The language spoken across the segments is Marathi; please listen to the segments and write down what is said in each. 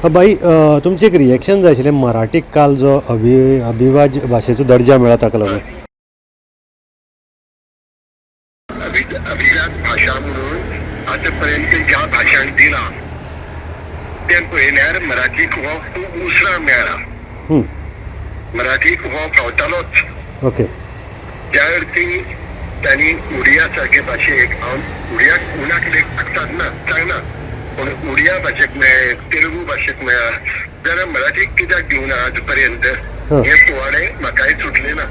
बाई तुमचे एक रिएक्शन जाय आशिल्लें मराठीक काल जो अभिवाज भाशेचो दर्जा मेळ्ळा ताका लागून. अभिजात भाषा म्हणून आतापर्यंत ज्या भाषांक दिला ते पळयल्यार मराठीक हो खूब उसरां मेळ्ळा. मराठीक हो फावतालोच. ओके. त्या अर्थी त्यांनी उडिया सारखे भाशेक हांव उडियाक उणाक लेखतात ना सांगना पण उडिया भाशेक मेळ्ळे तेलुगू भाशेक मेळ्ळा जाल्यार मराठीक कित्याक दिवना आज पर्यंत हे पोवाडे म्हाकाय सुटले ना.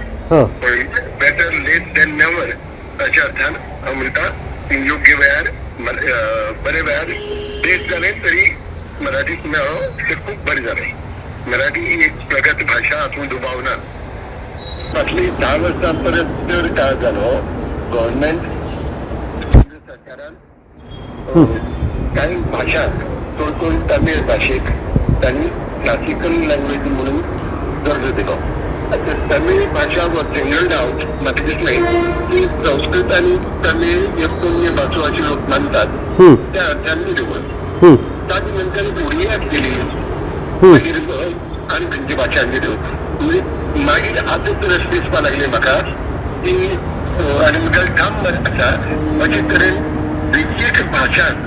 पण बेटर लेट देन नेवर अशा अर्थान हांव म्हणटा योग्य वेळार बरे वेळार लेट जाले तरी मराठीक मेळ्ळो ते खूब बरें जालें. मराठी ही एक प्रगत भाषा हातूंत दुबाव ना. फाटली 10 वर्सां परत चड काळ जालो गव्हर्नमेंट सरकारान कांय भाशांक चड करून तमीळ भाशेक तांणी क्लासिकल लँग्वेज म्हणून दर्जो दिलो. आता तमीळ भाशा वॉज सिंगल्ड आउट. म्हाका दिसलें की संस्कृत आनी तमीळ ह्यो दोन भासो अशे लोक मानतात त्या अर्थान दिवं. ताजे नंतर उडियाक दिली मागीर आनी खंयची भाशा दिल्यो मागीर आतां तर दिसपा लागले म्हाका की आनी मुखार काम बरें आसा अशे तरेन विकसीत भाशांक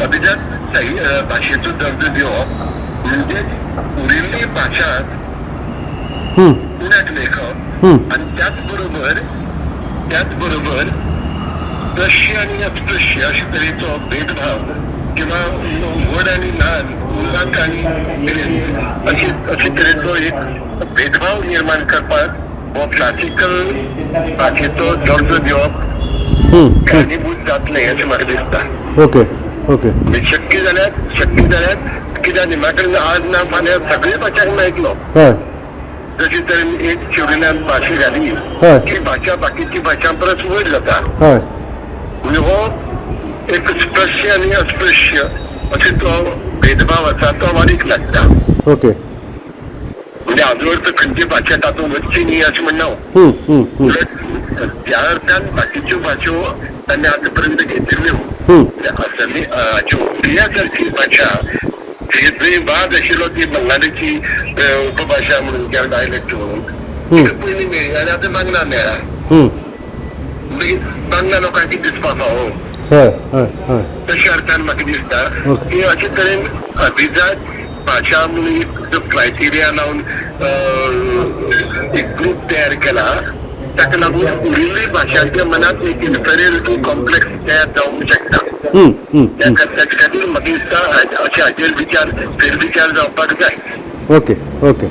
अभिजात भाशेचो दर्जो दिवप म्हणजेच उरिल्ली भाशांक उण्याक लेखप आनी त्याच बरोबर स्पृश्य आनी अस्पृश्य अशे तरेचो भेदभाव किंवा व्हड आनी ल्हान उल्लांक आनी अशे तरेचो एक भेदभाव निर्माण करपाक हो क्लासिकल भाशेचो दर्जो दिवप कारणीभूत जातलें अशें म्हाका दिसता. Okay okay. शक्य जाल्यार कित्याक म्हाका आज ना फाल्यां सगळे भाशांक मेळटलो. जशे तरेन एक शिवलिनान भाशा घाली ती भाशा बाकीची भाशां परस वयर जाता. म्हणजे हो एक स्पृश्य आनी अस्पृश्य अशे तो भेदभाव आसा तो वाडीक लागता. ओके. म्हणजे हाजो अर्थ खंयची भाशा तातूंत वचची न्ही अशें म्हणना. त्या अर्थान बाकीच्यो भाशो तांणी आतां पर्यंत घेतिल्ल्यो उडिया सारखी भाशा जंय वाद आशिल्लो ती बंगालीची उपभाशा म्हणून किंवा डायलेक्ट म्हणून पयलीं मेळ्ळी आनी आतां बांगला मेळ्ळा. बांगला लोकांक कितें दिसपा फावो तशे अर्थान म्हाका दिसता की अशे तरेन अभिजात भाशा म्हणून जो क्रायटेरिया लावन एक ग्रूप तयार केला ताका लागून उरिल्ली भाशांच्या मनात एक इन्फेरियरिटी कॉम्प्लेक्स तयार जावंक शकता. ताचे खातीर म्हाका दिसता अशे हाचेर फेरविचार जावपाक जाय. Okay okay.